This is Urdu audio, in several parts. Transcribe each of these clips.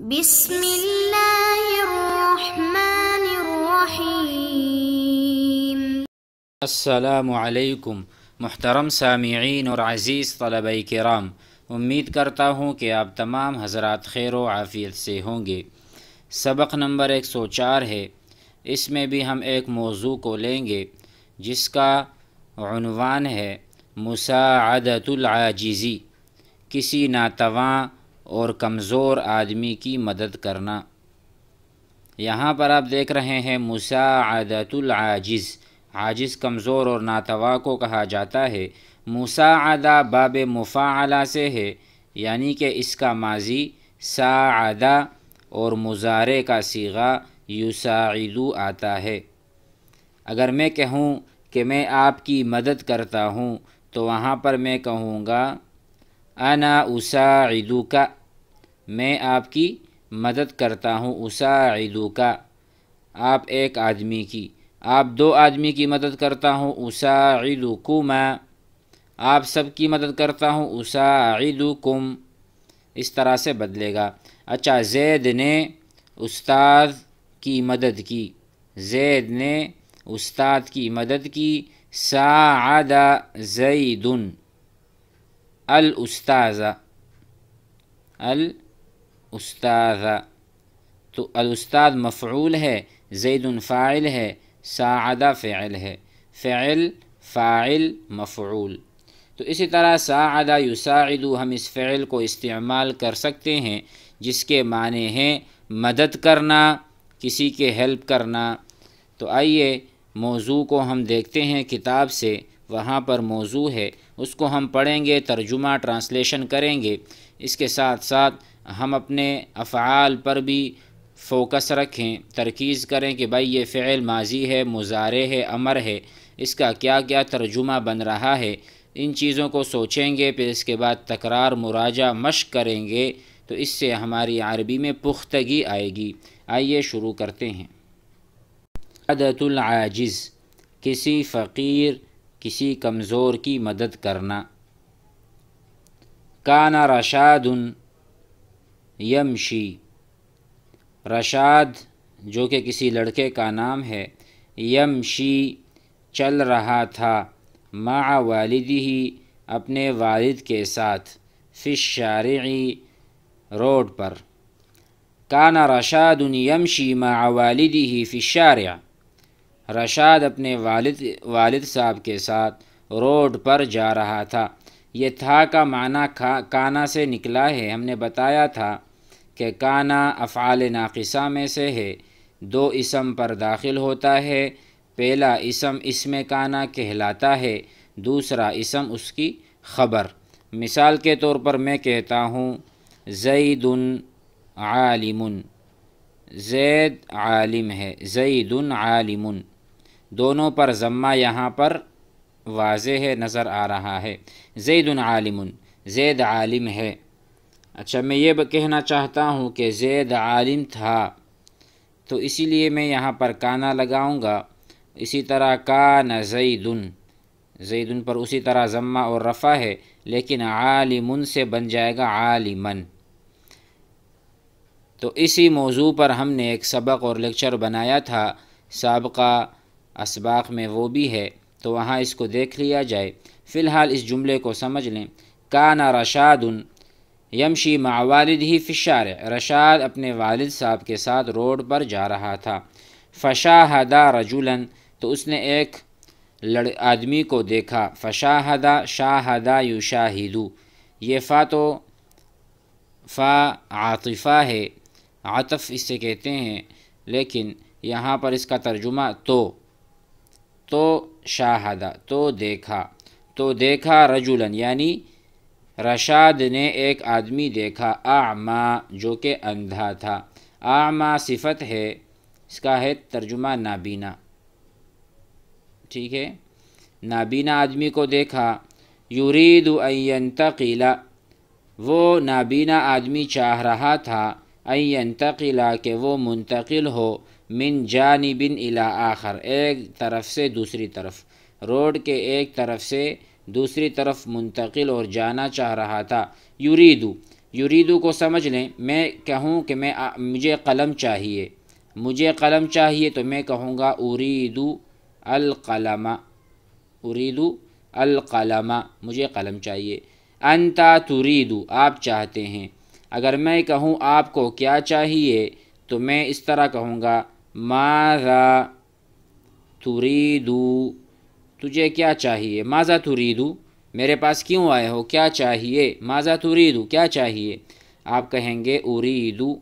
بسم اللہ الرحمن الرحیم۔ السلام علیکم محترم سامعین اور عزیز طلبہ کرام، امید کرتا ہوں کہ آپ تمام حضرات خیر و عافیت سے ہوں گے۔ سبق نمبر 104 ہے۔ اس میں بھی ہم ایک موضوع کو لیں گے جس کا عنوان ہے مساعدۃ العاجزی، کسی ناتواں اور کمزور آدمی کی مدد کرنا۔ یہاں پر آپ دیکھ رہے ہیں مساعدۃ العاجز، عاجز کمزور اور ناتواں کو کہا جاتا ہے۔ مساعدہ باب مفاعلہ سے ہے، یعنی کہ اس کا ماضی ساعدہ اور مضارع کا صیغہ یساعد آتا ہے۔ اگر میں کہوں کہ میں آپ کی مدد کرتا ہوں تو وہاں پر میں کہوں گا انا اساعدک، میں آپ کی مدد کرتا ہوں، اساعدک آپ ایک آدمی کی، آپ دو آدمی کی مدد کرتا ہوں، اساعدکما آپ سب کی مدد کرتا ہوں، اساعدکم اس طرح سے بدلے گا۔ اچھا، زید نے استاد کی مدد کی، زید نے استاد کی مدد کی، ساعد زید الاستاذ، الاستاذ تو الاستاذ مفعول ہے، زید فاعل ہے، ساعد فعل ہے، فعل فاعل مفعول۔ تو اسی طرح ساعد یساعد ہم اس فعل کو استعمال کر سکتے ہیں جس کے معنی ہیں مدد کرنا، کسی کے ہیلپ کرنا۔ تو آئیے موضوع کو ہم دیکھتے ہیں کتاب سے، وہاں پر موضوع ہے، اس کو ہم پڑھیں گے، ترجمہ ٹرانسلیشن کریں گے۔ اس کے ساتھ ساتھ ہم اپنے افعال پر بھی فوکس رکھیں، ترکیز کریں کہ بھائی یہ فعل ماضی ہے، مضارع ہے، امر ہے، اس کا کیا کیا ترجمہ بن رہا ہے، ان چیزوں کو سوچیں گے، پھر اس کے بعد تکرار مراجعہ مشق کریں گے، تو اس سے ہماری عربی میں پختگی آئے گی۔ آئیے شروع کرتے ہیں۔ مساعدۃ العاجز، کسی فقیر، کسی کمزور کی مدد کرنا۔ کان رشاد یمشی، رشاد جو کہ کسی لڑکے کا نام ہے، یمشی چل رہا تھا، مع والدہ اپنے والد کے ساتھ، فی الشارع روڈ پر۔ کان رشاد یمشی مع والدہ فی الشارع، رشاد اپنے والد صاحب کے ساتھ روڈ پر جا رہا تھا۔ یہ تھا کا معنی کانا سے نکلا ہے۔ ہم نے بتایا تھا کہ کانا افعال ناقصہ میں سے ہے، دو اسم پر داخل ہوتا ہے۔ پہلا اسم اسم کانا کہلاتا ہے، دوسرا اسم اس کی خبر۔ مثال کے طور پر میں کہتا ہوں زید عالم، زید عالم ہے، زید عالم، دونوں پر ضمہ یہاں پر واضح ہے، نظر آ رہا ہے۔ زید عالم، زید عالم ہے۔ اچھا، میں یہ کہنا چاہتا ہوں کہ زید عالم تھا، تو اسی لیے میں یہاں پر کانا لگاؤں گا۔ اسی طرح کان زید، زید پر اسی طرح ضمہ اور رفع ہے، لیکن عالم سے بن جائے گا عالمن۔ تو اسی موضوع پر ہم نے ایک سبق اور لیکچر بنایا تھا، سابقہ اسباق میں وہ بھی ہے، تو وہاں اس کو دیکھ لیا جائے۔ فی الحال اس جملے کو سمجھ لیں۔ کان رشاد یمشی مع والدہ فی الشارع، رشاد اپنے والد صاحب کے ساتھ روڈ پر جا رہا تھا۔ فشاہد رجلا، تو اس نے ایک آدمی کو دیکھا۔ فشاہد، شاہد یشاہد، یہ فا عاطفہ ہے، عطف اس سے کہتے ہیں، لیکن یہاں پر اس کا ترجمہ تو شاہد تو دیکھا، تو دیکھا رجلا یعنی رشاد نے ایک آدمی دیکھا، اعمیٰ جو کہ اندھا تھا۔ اعمیٰ صفت ہے، اس کا ہے ترجمہ نابینا، ٹھیک ہے، نابینا آدمی کو دیکھا۔ یرید ان ینتقل، وہ نابینا آدمی چاہ رہا تھا، ان ینتقل کہ وہ منتقل ہو، من جانب الی آخر ایک طرف سے دوسری طرف، روڈ کے ایک طرف سے دوسری طرف منتقل اور جانا چاہ رہا تھا۔ یریدو یریدو کو سمجھ لیں، میں کہوں کہ مجھے قلم چاہیے، مجھے قلم چاہیے تو میں کہوں گا اریدو القلم، اریدو القلم، مجھے قلم چاہیے۔ انتا تریدو، آپ چاہتے ہیں۔ اگر میں کہوں آپ کو کیا چاہیے تو میں اس طرح کہوں گا ماذا تریدو، تجھے کیا چاہیے، ماذا تریدو، میرے پاس کیوں آئے ہو، کیا چاہیے، ماذا تریدو، کیا چاہیے۔ آپ کہیں گے اریدو،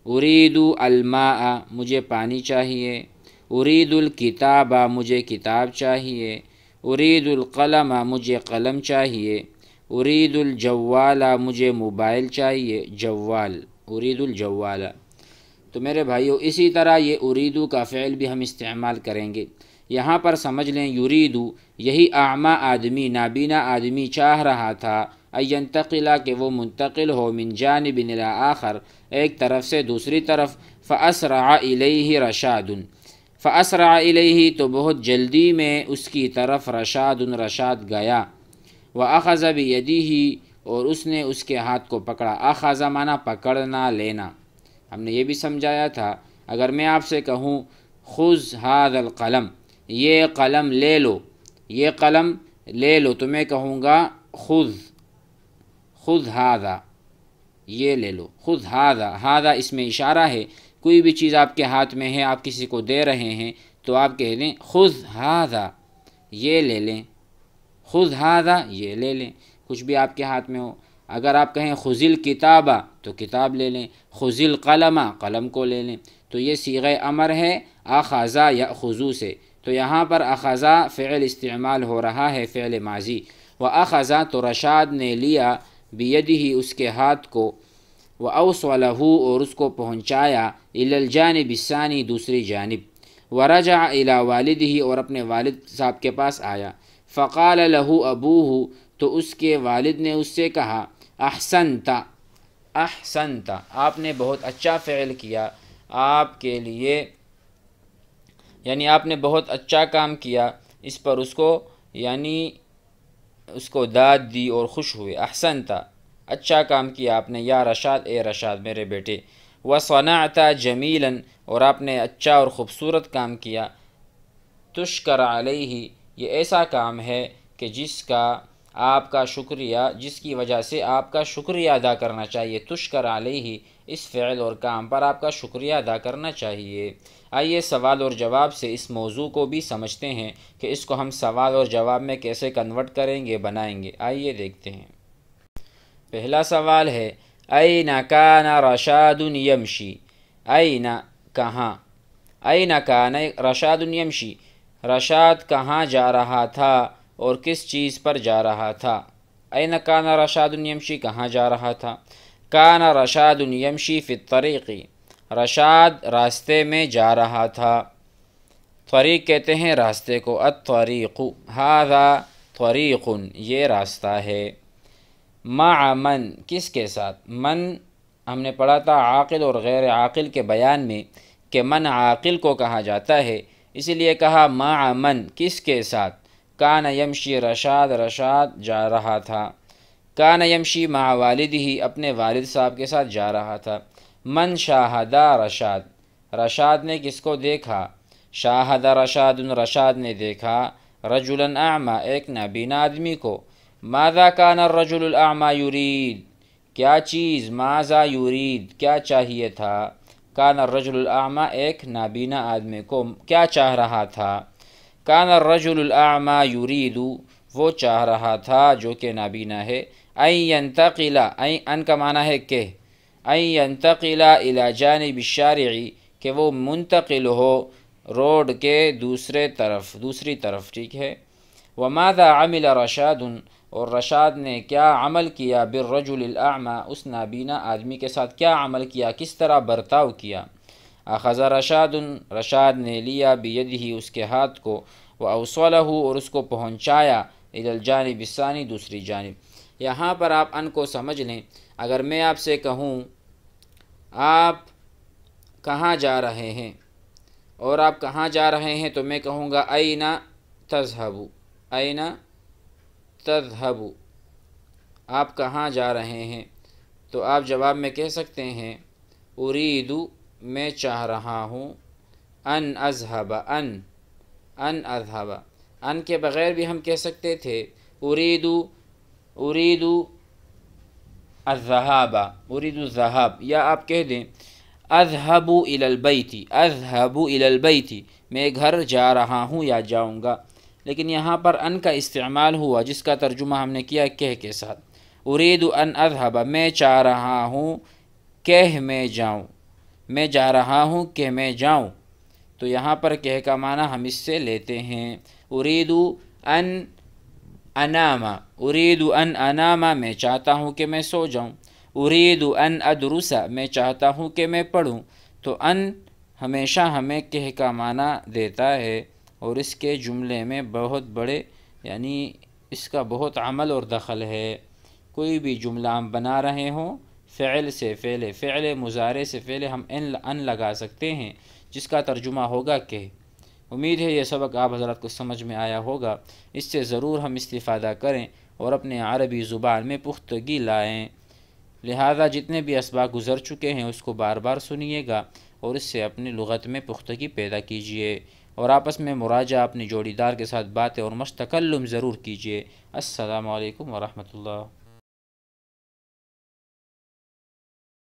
اریدو الماء، مجھے پانی چاہیے، ارید الکتاب، مجھے کتاب چاہیے، ارید القلم، مجھے قلم چاہیے، ارید الجوال، مجھے موبائل چاہیے، جوال، ارید الجوال۔ تو میرے بھائیو اسی طرح یہ اریدو کا فعل بھی ہم استعمال کریں گے۔ یہاں پر سمجھ لیں یریدو، یہی اعمیٰ آدمی، نابینا آدمی چاہ رہا تھا اینتقلا، کہ وہ منتقل ہو، من جانب الی آخر، ایک طرف سے دوسری طرف، فاسرع الیہ رشاد، فاسرع الیہ تو بہت جلدی میں اس کی طرف، رشاد رشاد گیا، واخذ بیدہ اور اس نے اس کے ہاتھ کو پکڑا، اخذ مانا پکڑنا، لینا۔ ہم نے یہ بھی سمجھایا تھا اگر میں آپ سے کہوں خذ ھذا القلم، یہ قلم لے لو، یہ قلم لے لو، تو میں کہوں گا خذ ھذا، یہ لے لو، خذ ھذا، ھذا اس میں اشارہ ہے، کوئی بھی چیز آپ کے ہاتھ میں ہے، آپ کسی کو دے رہے ہیں تو آپ کہہ دیں خذ ھذا، یہ لے لیں، خذ ھذا، یہ لے لیں، کچھ بھی آپ کے ہاتھ میں ہو۔ اگر آپ کہیں خذ الکتاب تو کتاب لے لیں، خذ القلم قلم کو لے لیں۔ تو یہ صیغہ امر ہے اخذ یأخذ سے، تو یہاں پر اخذ فعل استعمال ہو رہا ہے، فعل ماضی، واخذ تو رشاد نے لیا، بیدہ اس کے ہاتھ کو، واوصلہ اور اس کو پہنچایا، الی الجانب الثانی دوسری جانب، ورجع الی والدہ اور اپنے والد صاحب کے پاس آیا، فقال لہ ابوہ تو اس کے والد نے اس سے کہا احسنت، احسنت، آپ نے بہت اچھا فعل کیا، آپ کے لیے یعنی آپ نے بہت اچھا کام کیا، اس پر اس کو یعنی اس کو داد دی اور خوش ہوئے، احسنت، اچھا کام کیا آپ نے، یا رشاد، اے رشاد میرے بیٹے، وصنعت جمیلا اور آپ نے اچھا اور خوبصورت کام کیا، تشکر علیہ یہ ایسا کام ہے کہ جس کا آپ کا شکریہ، جس کی وجہ سے آپ کا شکریہ ادا کرنا چاہیے، تشکر علیہ اس فعل اور کام پر آپ کا شکریہ ادا کرنا چاہیے۔ آئیے سوال اور جواب سے اس موضوع کو بھی سمجھتے ہیں کہ اس کو ہم سوال اور جواب میں کیسے کنورٹ کریں گے، بنائیں گے۔ آئیے دیکھتے ہیں۔ پہلا سوال ہے این کان رشاد یمشی، این کہاں، این کان رشاد یمشی، رشاد کہاں جا رہا تھا اور کس چیز پر جا رہا تھا۔ این کان رشاد یمشی، کہاں جا رہا تھا۔ کان رشاد یمشی فی الطریق، رشاد راستے میں جا رہا تھا، طریق کہتے ہیں راستے کو، الطریق، ھذا طریق یہ راستہ ہے، مع من کس کے ساتھ، من ہم نے پڑھا تھا عاقل اور غیر عاقل کے بیان میں کہ من عاقل کو کہا جاتا ہے، اسی لیے کہا مع من کس کے ساتھ، کان یمشی رشاد، رشاد جا رہا تھا، کان یمشی مع والدہ اپنے والد صاحب کے ساتھ جا رہا تھا، من شاہد رشاد، رشاد نے کس کو دیکھا، شاہد رشاد رشاد نے دیکھا، رجلا اعمی ایک نابینا آدمی کو، ماذا کان الرجل الاعمی یرید کیا چیز، ماذا یرید کیا چاہیے تھا، کان الرجل الاعمی ایک نابینا آدمی کو کیا چاہ رہا تھا، کان الرجل الاعمی یرید وہ چاہ رہا تھا جو کہ نابینا ہے، ان ینتقل، ان کا معنی ہے کہ، ان ینتقل الی جانب الشارع کہ وہ منتقل ہو روڈ کے دوسری طرف، ٹھیک ہے، وماذا عمل رشاد اور رشاد نے کیا عمل کیا، بالرجل الاعمی اس نابینا آدمی کے ساتھ کیا عمل کیا، کس طرح برتاؤ کیا، اخذ رشاد رشاد نے لیا، بیدہ اس کے ہاتھ کو، واوصلہ اور اس کو پہنچایا، الی الجانب الثانی دوسری جانب۔ یہاں پر آپ ان کو سمجھ لیں، اگر میں آپ سے کہوں آپ کہاں جا رہے ہیں اور آپ کہاں جا رہے ہیں تو میں کہوں گا این تذهب، این تذهب، آپ کہاں جا رہے ہیں؟ تو آپ جواب میں کہہ سکتے ہیں اریدو میں چاہ رہا ہوں، ان اذهب ان اذهب، ان کے بغیر بھی ہم کہہ سکتے تھے اریدو الذهاب، اريد الذهاب، یا آپ کہہ دیں اذهب الى البيت، اذهب الى البيت، میں گھر جا رہا ہوں یا جاؤں گا۔ لیکن یہاں پر ان کا استعمال ہوا جس کا ترجمہ ہم نے کیا کہہ کے ساتھ، اريد ان اذهب، میں چاہ رہا ہوں کہ میں جاؤں، میں جا رہا ہوں کہ میں جاؤں۔ تو یہاں پر کہ کا معنی ہم اس سے لیتے ہیں اريد ان انام، اريد ان انام، میں چاہتا ہوں کہ میں سو جاؤں، اريد ان ادرس، میں چاہتا ہوں کہ میں پڑھوں۔ تو ان ہمیشہ ہمیں کہ کا معنی دیتا ہے، اور اس کے جملے میں بہت بڑے یعنی اس کا بہت عمل اور دخل ہے۔ کوئی بھی جملہ ہم بنا رہے ہوں، فعل سے فعل، فعل مضارع سے فعل، ہم ان لگا سکتے ہیں جس کا ترجمہ ہوگا کہ۔ امید ہے یہ سبق آپ حضرات کو سمجھ میں آیا ہوگا، اس سے ضرور ہم استفادہ کریں اور اپنے عربی زبان میں پختگی لائیں۔ لہذا جتنے بھی اسباق گزر چکے ہیں اس کو بار بار سنیے گا اور اس سے اپنی لغت میں پختگی پیدا کیجیے، اور آپس میں مراجعہ اپنی جوڑی دار کے ساتھ باتیں اور مشتکلم ضرور کیجیے۔ السلام علیکم ورحمۃ اللہ۔